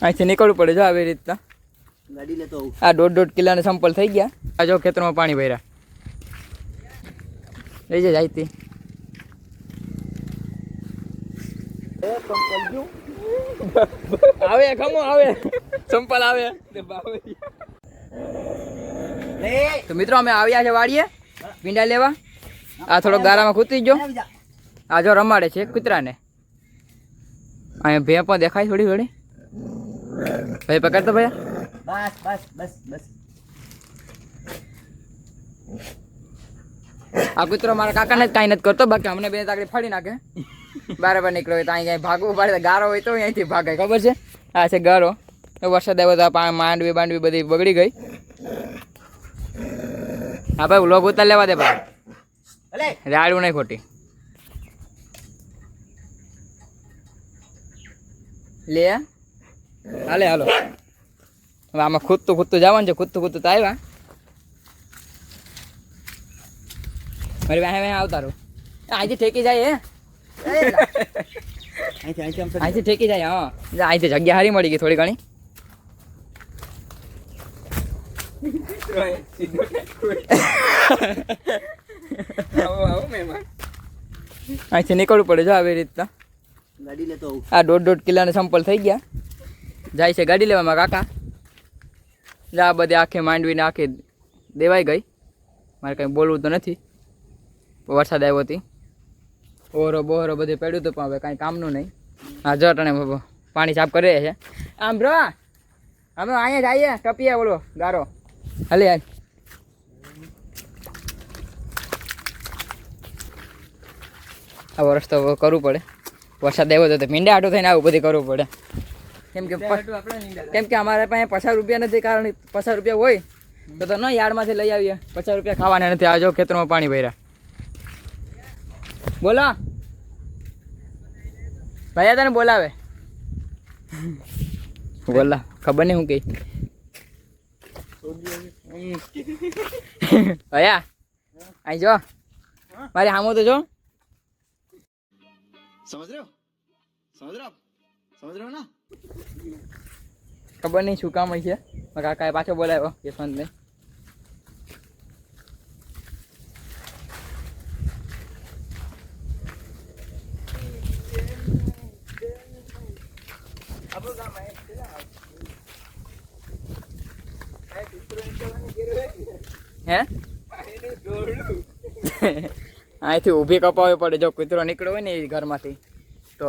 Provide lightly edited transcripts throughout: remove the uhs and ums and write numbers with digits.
અહીંથી નીકળવું પડે જો આવી રીતના ગાડી લેતો આવું. આ 1.5 કિલોના સંપલ થઈ ગયા. આ જો ખેતરમાં પાણી ભર્યા લઈ જાય અહીંથી આવે ખમો આવે સંપલ આવે તો મિત્રો અમે આવ્યા છે વાડીએ ભીંડા લેવા. આ થોડો ગારામાં કૂતી ગયો. આ જો રમાડે છે કૂતરાને. અહીંયા ભે પણ દેખાય થોડી થોડી. ભાઈ પકડતો ભાઈ. બસ બસ બસ બસ. આ કૂતરો મારા કાકાને જ કાંઈ નથી કરતો, બાકી અમને બે તાકડી ફાડી નાખે. બરાબર નીકળ્યો હોય તો અહીં ક્યાંય ભાગવું પડે. ગારો હોય તો અહીંથી ભાગે. ખબર છે આ છે ગારો. વરસાદ આવ્યો તો માંડવી બાંડવી બધી બગડી ગઈ. હા ભાઈ વ્લોગ ઉતાર લેવા દે ભાઈ. રાડવું નહીં ખોટી લે. હાલે હાલો હવે આમાં ખૂદતું ખૂદતું જવાનું છે. ખૂદતું ખૂદતું તો આવ્યા. મારી વાહે વાહે આવતા રહો. અહીંથી ઠેકી જાય હે. અહીંથી ઠેકી જાય. હા અહીંથી જગ્યા હારી મળી ગઈ થોડી ઘણી. અહીંથી નીકળવું પડે જો આવી રીતના ગાડી લેતો આવું. આ 1.5 કિલોના સંપલ થઈ ગયા. જાય છે ગાડી લેવામાં કાકા. જા બધી આખી માંડવીને આખી દેવાઈ ગઈ. મારે કંઈ બોલવું તો નથી. વરસાદ આવ્યો હતી. ઓરો બોરો બધું પડ્યું હતું પણ હવે કાંઈ કામનું નહીં. હા જો તને પાણી સાફ કરી રહ્યા છે. આમ બ્રો અમે અહીંયા જઈએ ટપીએ બોલો ગારો હાલે યાર. આ વર્ષ તો કરવું પડે. વરસાદ આવ્યો તો મીંડા આટો થઈને આવું બધું કરવું પડે. કેમ કે અમારે પાસે 50 રૂપિયા નથી. કારણ 50 રૂપિયા હોય તો ન યાર્ડમાંથી લઈ આવીએ. 50 રૂપિયા ખાવાના નથી. આ જો ખેતરમાં પાણી ભર્યા. બોલો ભાઈ તને બોલાવે. બોલા ખબર નહીં હું કઈ ભયા અહીં જો મારી હામો તો જો. સમજ રહ્યો ના. ખબર નહીં શું કામ હોય છે. કાકાએ પાછો બોલાવ્યો યશવંતને. હે અહીંથી ઊભી કપાવવી પડે. જો કૂતરો નીકળ્યો હોય ને એ ઘરમાંથી તો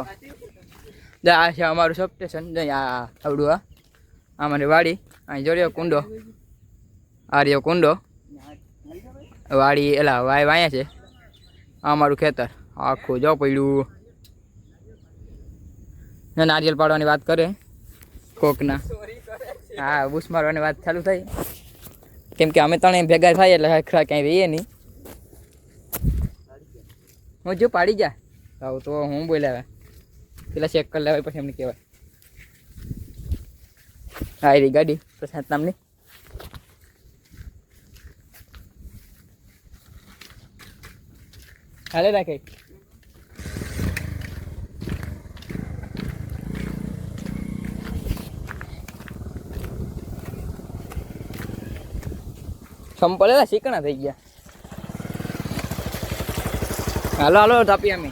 આ છે અમારું સબ સ્ટેશન. આ આવડું આ અમારી વાડી. અહીં જોડ્યો કુંડો. આ રહ્યો કુંડો. વાડી એલા વાય વાયા છે. આ અમારું ખેતર આખું જો પડ્યું. નારિયેલ પાડવાની વાત કરે કોકના. હા બૂસ મારવાની વાત ચાલુ થઈ. કેમ કે અમે ત્રણે ભેગા થાય એટલે ખરા ક્યાંય રહીએ નહીં. હું જો પાડી જા આવું તો હું બોલાવે પેલા ચેક કરી લેવાય પછી એમને કહેવાય. હા એ ગાડી પ્રશાંત નામની. હાલે રાખે. સંપલેલા શીકણા થઈ ગયા. હાલો હાલો તાપી અમે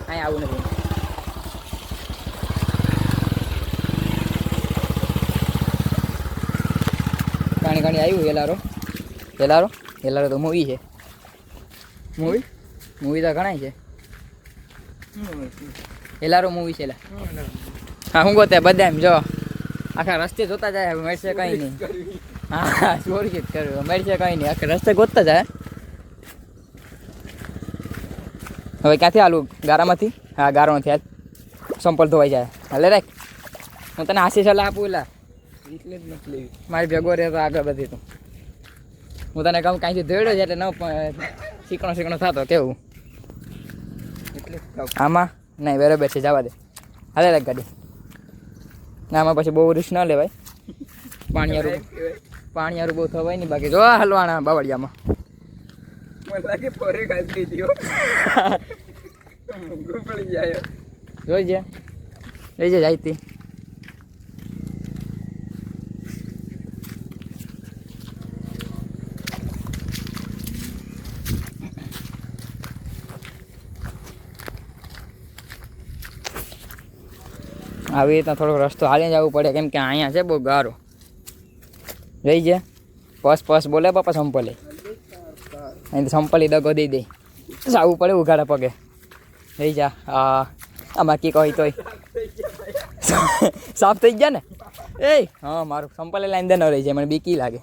અહીં આવું નથી. ઘણી ઘણી આવ્યું હેલારો તો મૂવી છે. મૂવી તો ઘણા છે. હેલારો મૂવી છે. હા હું ગોતે બધા એમ જો આખા રસ્તે જોતા જાય. મળશે કંઈ નહીં. હા ચોરી જ કર્યું. મળશે કંઈ નહીં. આખા રસ્તે ગોતતા જાય. હવે ક્યાંથી આલું ગારામાંથી. હા ગારામાંથી આજ સંપલ ધોવાઈ જાય. હાલે રાખ હું તને આશી સલાહ આપું. એલા એટલે જ નથી લેવી. મારી ભેગો રહે તો આગળ બધી તું. હું તને કહું કાંઈથી ધોડ્યો છે એટલે ન શીકણો થતો કેવું. એટલે આમાં નહીં બરાબર છે જવા દે. હાલે રાખ ગાડી. ના આમાં પછી બહુ રિસ્ક ન લેવાય. પાણીયારું બહુ થવાય નહીં. બાકી જો હલવાના બાવળિયામાં લાગે ફોરે ખાઈ દીધો. જોઈ જાય જાયતી આવી રીતના થોડોક રસ્તો હાલીને જવું પડે કેમ કે અહીંયા છે બહુ ગારો રહી જાય. પસ બોલે બાપા સંપલે અહીં સંપલી દગો દઈ દે જવું પડે ઉઘાડા પગે રહી જા. આ બાકી કહી તોય સાફ થઈ ગયા ને. એ હા મારું સંપલે લાઈન દે ન રહી જાય મને બીકી લાગે.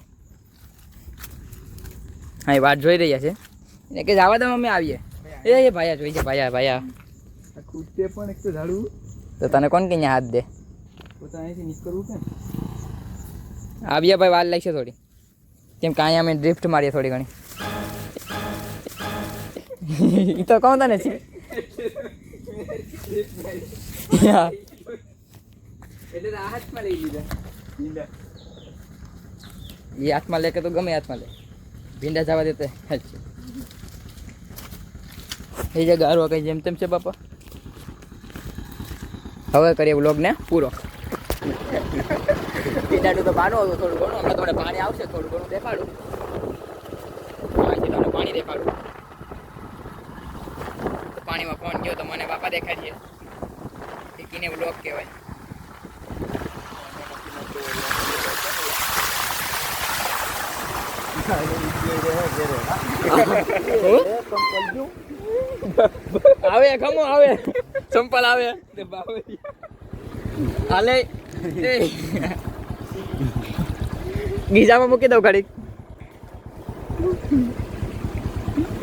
હા એ વાત જોઈ રહ્યા છે એને કે જવા દે મમ્મી આવીએ. એ ભાયા જોઈ છે ભાયા ખૂટે પણ એક તો ઝાડું તો તને કોણ કે અહીંયા હાથ દે. પોતાનેથી નીકળવું કેમ? આવીએ ભાઈ વાર લાગશે થોડી કેમ કે અહીંયા અમે ડ્રિફ્ટ મારીએ થોડી ઘણી. એ તો કહું તને છે એટલે આ હાથમાં લઈ લીધા. એ હાથમાં લે કે તો ગમે હાથમાં લે ભીંડા જવા દેતે એ જે ગારો કઈ જેમ તેમ છે બાપા. હવે કરીએ વ્લોગને પૂરો. પીડાડું તો બાનો હતું થોડું ઘણું હમણાં તમને પાણી આવશે થોડું ઘણું દેખાડું. તમને પાણી દેખાડું. પાણીમાં ફોન ગયો તો મને બાપા દેખાડીએ એ કીને વ્લોગ કહેવાય. આવે ખમો આવે ચંપલ આવે હાલે ગીજામાં મૂકી દઉં ઘડીક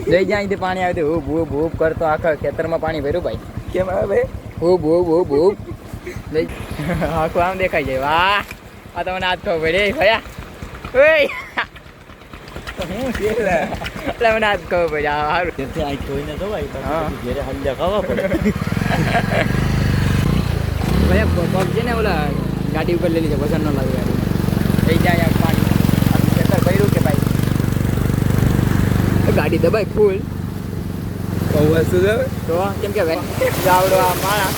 જઈ જાય અહીંથી પાણી આવે હૂબ હૂબ હૂબ કરતો આખા ખેતરમાં પાણી ભર્યું ભાઈ. કેમ આવે ભાઈ? હૂબ હૂબ હૂબ હૂબ જઈ આખું આમ દેખાઈ જાય. વાહ આ તમને હાથ ખબર પડે ભયા હું છે એટલે મને હાથ ખબર પડે સારું. તેથી આ જોઈને તો ભાઈ હા. ઘરે હલ્યા ખાવા પડે. ભાઈ પગ છે ને ઓલા ગાડી ઉપર લઈ લીધે વજન ન લાગે થઈ જાય પાણી આખું ખેતર ભર્યું કે ભાઈ ગાડી દબાઈ ફૂલ તો કેમ કે ભાઈ જાવડો આ માણા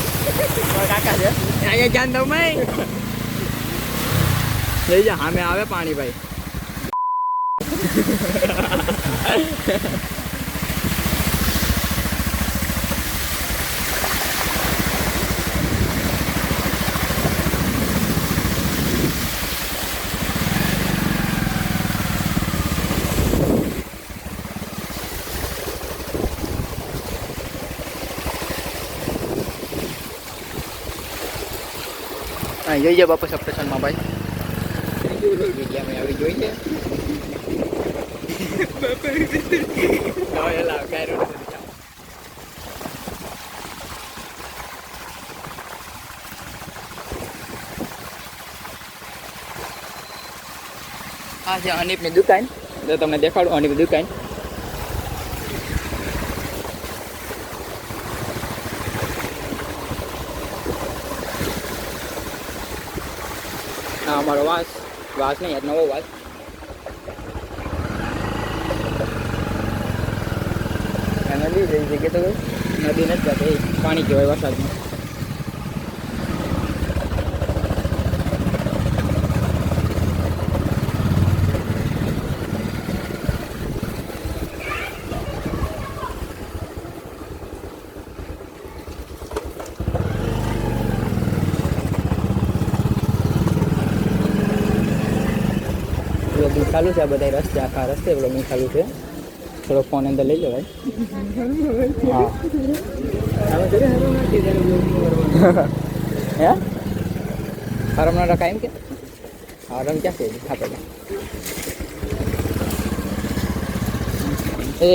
કાકા છે અહીંયા જાન દઉં ભાઈ લઈ જા સામે આવે પાણી ભાઈ. હા જોઈએ બાપા સપ્ટેશનમાં ભાઈ આવી જોઈએ આ છે અનીપની દુકાન તો તમને દેખાડું અનીપની દુકાન. હા અમારો વાસ નહીં યાર નવો વાસ. નદી જઈ જગ્યા તો નદી નથી જતી પાણી કહેવાય વરસાદમાં. બ્લોગિંગ ચાલુ છે આ બધા રસ્તે આખા રસ્તે બ્લોગિંગ ચાલુ છે. થોડો ફોન અંદર લઈ લો ભાઈ. હા હે હરમ ના રખાય એમ કે હરમ ક્યાં છે આપણે એ